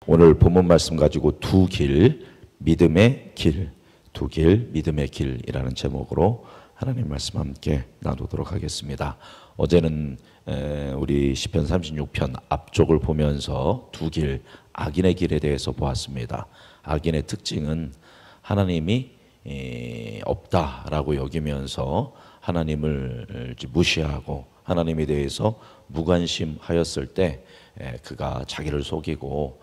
오늘 본문 말씀 가지고 두 길, 믿음의 길, 두 길, 믿음의 길이라는 제목으로 하나님 말씀 함께 나누도록 하겠습니다. 어제는 우리 시편 36편 앞쪽을 보면서 두 길, 악인의 길에 대해서 보았습니다. 악인의 특징은 하나님이 없다라고 여기면서 하나님을 무시하고 하나님에 대해서 무관심하였을 때 그가 자기를 속이고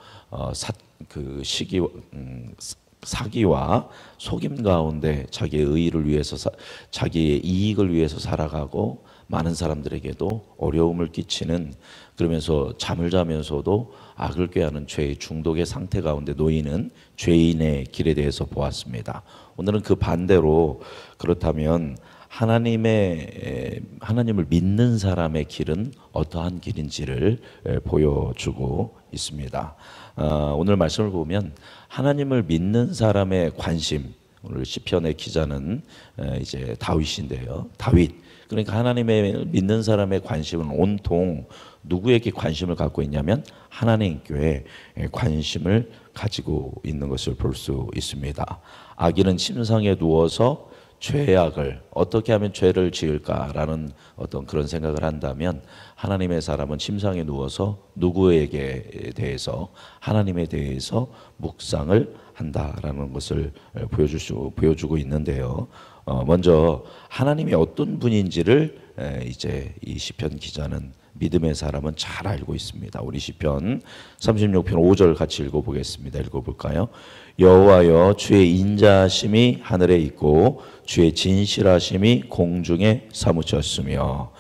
사기와 속임 가운데 자기의 의의를 위해서 자기의 이익을 위해서 살아가고 많은 사람들에게도 어려움을 끼치는, 그러면서 잠을 자면서도 악을 꾀하는 죄의 중독의 상태 가운데 놓이는 죄인의 길에 대해서 보았습니다. 오늘은 그 반대로, 그렇다면 하나님을 믿는 사람의 길은 어떠한 길인지를 보여주고 있습니다. 오늘 말씀을 보면 하나님을 믿는 사람의 관심, 오늘 시편의 기자는 이제 다윗인데요. 다윗. 그러니까 하나님을 믿는 사람의 관심은 온통 누구에게 관심을 갖고 있냐면 하나님께 관심을 가지고 있는 것을 볼 수 있습니다. 악인은 침상에 누워서 죄악을 어떻게 하면 죄를 지을까라는 어떤 그런 생각을 한다면, 하나님의 사람은 침상에 누워서 누구에게 대해서, 하나님에 대해서 묵상을 한다라는 것을 보여주고 있는데요. 먼저 하나님이 어떤 분인지를 이제 이 시편 기자는, 믿음의 사람은 잘 알고 있습니다. 우리 시편 36편 5절 같이 읽어보겠습니다. 읽어볼까요? 여호와여, 주의 인자하심이 하늘에 있고 주의 진실하심이 공중에 사무쳤으며,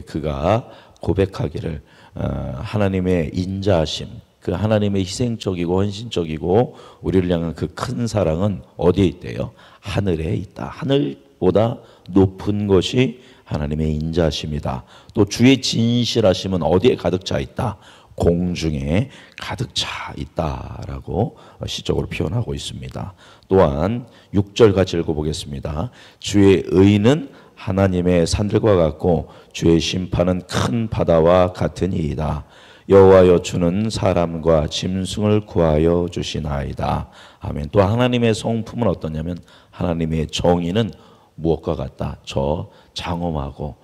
그가 고백하기를 하나님의 인자하심, 그 하나님의 희생적이고 헌신적이고 우리를 향한 그 큰 사랑은 어디에 있대요? 하늘에 있다. 하늘보다 높은 것이 하나님의 인자심이다. 또 주의 진실하심은 어디에 가득 차 있다? 공중에 가득 차 있다라고 시적으로 표현하고 있습니다. 또한 6절 같이 읽어보겠습니다. 주의 의는 하나님의 산들과 같고 주의 심판은 큰 바다와 같으니이다. 여호와여, 주는 사람과 짐승을 구하여 주시나이다. 아멘. 또 하나님의 성품은 어떠냐면 하나님의 정의는 무엇과 같다? 저 장엄하고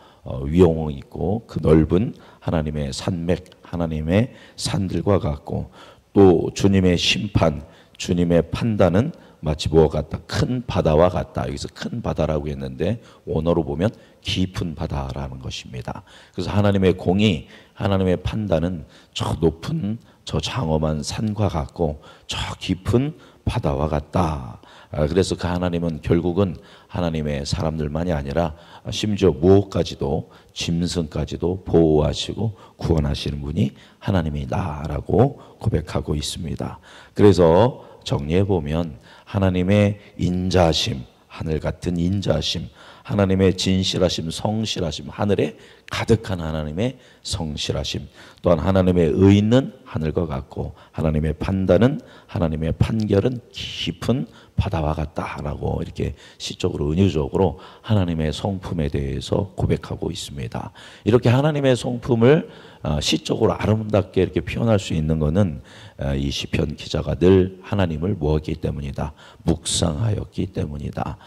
위엄 있고 그 넓은 하나님의 산맥, 하나님의 산들과 같고, 또 주님의 심판, 주님의 판단은 마치 무엇 같다? 큰 바다와 같다. 여기서 큰 바다라고 했는데 원어로 보면 깊은 바다라는 것입니다. 그래서 하나님의 공의, 하나님의 판단은 저 높은 저 장엄한 산과 같고 저 깊은 바다와 같다. 그래서 그 하나님은 결국은 하나님의 사람들만이 아니라 심지어 무엇까지도, 짐승까지도 보호하시고 구원하시는 분이 하나님이다라고 고백하고 있습니다. 그래서 정리해보면 하나님의 인자하심, 하늘 같은 인자하심, 하나님의 진실하심, 성실하심, 하늘에 가득한 하나님의 성실하심, 또한 하나님의 의는 하늘과 같고 하나님의 판단은, 하나님의 판결은 깊은 바다와 같다라고 이렇게 시적으로, 은유적으로 하나님의 성품에 대해서 고백하고 있습니다. 이렇게 하나님의 성품을 시적으로 아름답게 이렇게 표현할 수 있는 것은 이 시편 기자가 늘 하나님을 뭐했기 때문이다? 묵상하였기 때문이다.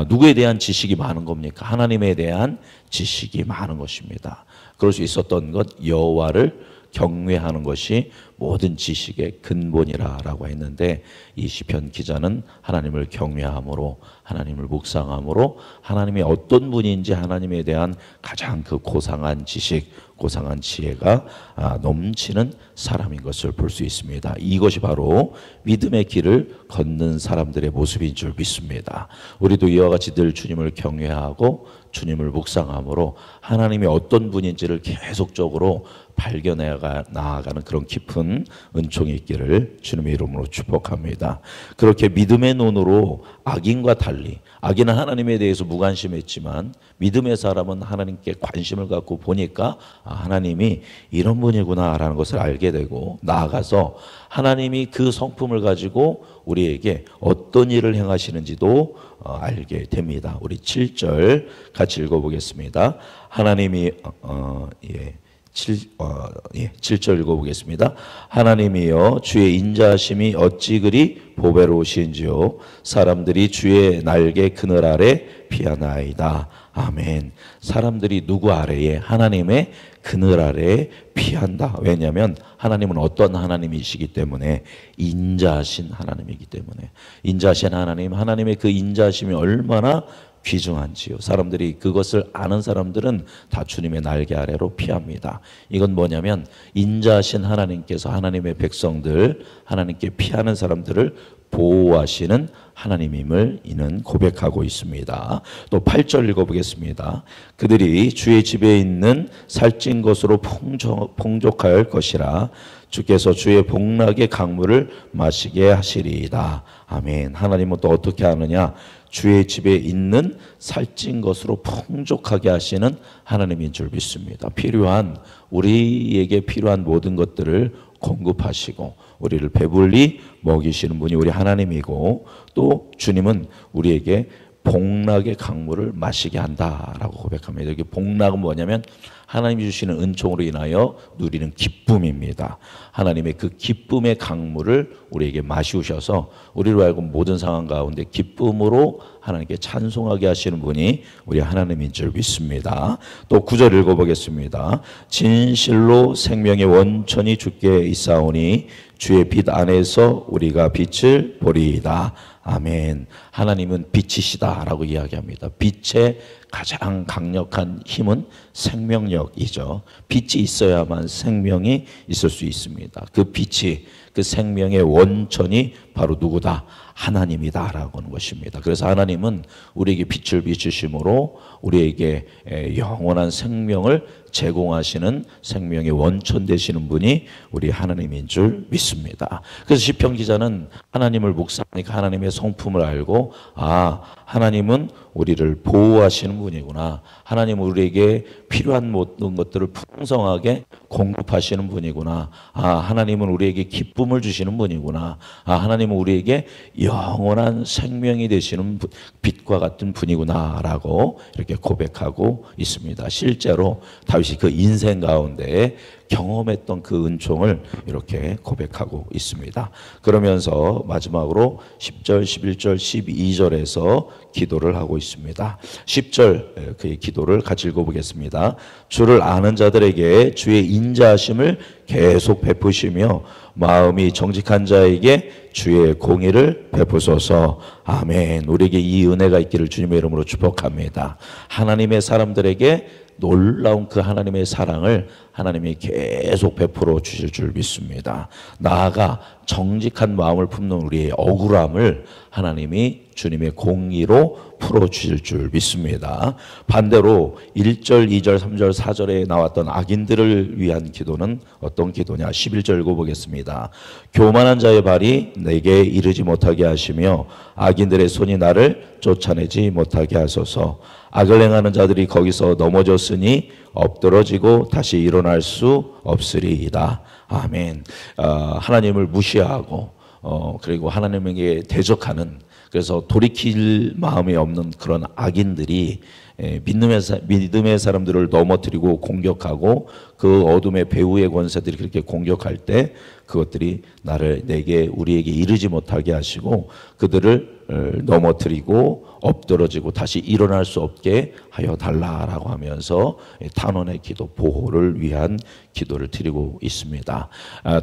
누구에 대한 지식이 많은 겁니까? 하나님에 대한 지식이 많은 것입니다. 그럴 수 있었던 것, 여호와를 경외하는 것이 모든 지식의 근본이라고 했는데, 이 시편 기자는 하나님을 경외함으로, 하나님을 묵상함으로 하나님이 어떤 분인지 하나님에 대한 가장 그 고상한 지식, 고상한 지혜가 넘치는 사람인 것을 볼 수 있습니다. 이것이 바로 믿음의 길을 걷는 사람들의 모습인 줄 믿습니다. 우리도 이와 같이 늘 주님을 경외하고 주님을 묵상함으로 하나님이 어떤 분인지를 계속적으로 발견해 나아가는 그런 깊은 은총이 있기를 주님의 이름으로 축복합니다. 그렇게 믿음의 눈으로 악인과 달리, 악인은 하나님에 대해서 무관심했지만 믿음의 사람은 하나님께 관심을 갖고 보니까 하나님이 이런 분이구나라는 것을 알게 되고, 나아가서 하나님이 그 성품을 가지고 우리에게 어떤 일을 행하시는지도 알게 됩니다. 우리 7절 같이 읽어보겠습니다. 하나님이 7절 읽어보겠습니다. 하나님이여 주의 인자하심이 어찌 그리 보배로우신지요 사람들이 주의 날개 그늘 아래 피하나이다. 아멘. 사람들이 누구 아래에? 하나님의 그늘 아래에 피한다. 왜냐하면 하나님은 어떤 하나님이시기 때문에 인자하신 하나님이기 때문에 인자하신 하나님, 하나님의 그 인자하심이 얼마나 귀중한지요. 사람들이 그것을 아는 사람들은 다 주님의 날개 아래로 피합니다. 이건 뭐냐면 인자하신 하나님께서 하나님의 백성들, 하나님께 피하는 사람들을 보호하시는 하나님임을 이는 고백하고 있습니다. 또 8절 읽어보겠습니다. 그들이 주의 집에 있는 살찐 것으로 풍족할 것이라 주께서 주의 복락의 강물을 마시게 하시리이다. 아멘. 하나님은 또 어떻게 하느냐? 주의 집에 있는 살찐 것으로 풍족하게 하시는 하나님인 줄 믿습니다. 우리에게 필요한 모든 것들을 공급하시고 우리를 배불리 먹이시는 분이 우리 하나님이고 또 주님은 우리에게 복락의 강물을 마시게 한다라고 고백합니다. 여기 복락은 뭐냐면 하나님이 주시는 은총으로 인하여 누리는 기쁨입니다. 하나님의 그 기쁨의 강물을 우리에게 마시우셔서 우리로 하여금 모든 상황 가운데 기쁨으로 하나님께 찬송하게 하시는 분이 우리 하나님인 줄 믿습니다. 또 9절 읽어보겠습니다. 진실로 생명의 원천이 주께 있사오니 주의 빛 안에서 우리가 빛을 보리이다. 아멘. 하나님은 빛이시다라고 이야기합니다. 빛의 가장 강력한 힘은 생명력이죠. 빛이 있어야만 생명이 있을 수 있습니다. 그 빛이, 그 생명의 원천이 바로 누구다? 하나님이다라고 하는 것입니다. 그래서 하나님은 우리에게 빛을 비추심으로 우리에게 영원한 생명을 제공하시는 생명의 원천 되시는 분이 우리 하나님인 줄 믿습니다. 그래서 시편 기자는 하나님을 묵상하니까 하나님의 성품을 알고 하나님은 우리를 보호하시는 분이구나. 하나님은 우리에게 필요한 모든 것들을 풍성하게 공급하시는 분이구나. 하나님은 우리에게 기쁨을 주시는 분이구나. 하나님은 우리에게 영원한 생명이 되시는 빛과 같은 분이구나 라고 이렇게 고백하고 있습니다. 실제로 다윗이 그 인생 가운데 경험했던 그 은총을 이렇게 고백하고 있습니다. 그러면서 마지막으로 10절, 11절, 12절에서 기도를 하고 있습니다. 10절 그의 기도를 같이 읽어보겠습니다. 주를 아는 자들에게 주의 인자하심을 계속 베푸시며 마음이 정직한 자에게 주의 공의를 베푸소서. 아멘. 우리에게 이 은혜가 있기를 주님의 이름으로 축복합니다. 하나님의 사람들에게 놀라운 그 하나님의 사랑을 하나님이 계속 베풀어 주실 줄 믿습니다. 나아가 정직한 마음을 품는 우리의 억울함을 하나님이 주님의 공의로 풀어주실 줄 믿습니다. 반대로 1절, 2절, 3절, 4절에 나왔던 악인들을 위한 기도는 어떤 기도냐? 11절 읽어보겠습니다. 교만한 자의 발이 내게 이르지 못하게 하시며 악인들의 손이 나를 쫓아내지 못하게 하소서. 악을 행하는 자들이 거기서 넘어졌으니 엎드러지고 다시 일어날 수 없으리이다. 아멘. 하나님을 무시하고 그리고 하나님에게 대적하는, 그래서 돌이킬 마음이 없는 그런 악인들이 믿음의 사람들을 넘어뜨리고 공격하고 그 어둠의 배후의 권세들이 그렇게 공격할 때 그것들이 우리에게 이르지 못하게 하시고 그들을 넘어뜨리고 엎드러지고 다시 일어날 수 없게 하여 달라라고 하면서 탄원의 기도, 보호를 위한 기도를 드리고 있습니다.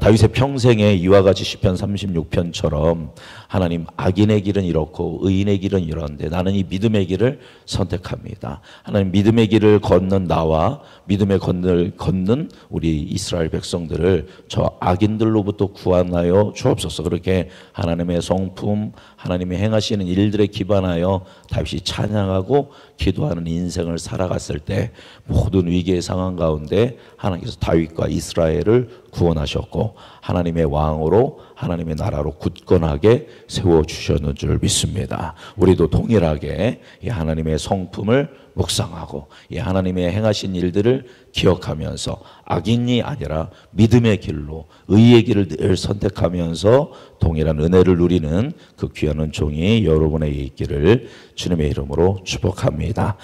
다윗의 평생에 이와 같이 시편 36편처럼 하나님, 악인의 길은 이렇고 의인의 길은 이런데 나는 이 믿음의 길을 선택합니다. 하나님, 믿음의 길을 걷는 나와 믿음의 길을 걷는 우리 이스라엘 백성들을 저 악인들로부터 구원하여 주옵소서. 그렇게 하나님의 성품, 하나님이 행하시는 일들에 기반하여 다윗이 찬양하고 기도하는 인생을 살아갔을 때 모든 위기의 상황 가운데 하나님께서 다윗과 이스라엘을 구원하셨고 하나님의 왕으로 하나님의 나라로 굳건하게 세워주셨는 줄 믿습니다. 우리도 동일하게 이 하나님의 성품을 묵상하고 이 하나님의 행하신 일들을 기억하면서 악인이 아니라 믿음의 길로 의의 길을 늘 선택하면서 동일한 은혜를 누리는 그 귀한 은총이 여러분에게 있기를 주님의 이름으로 축복합니다.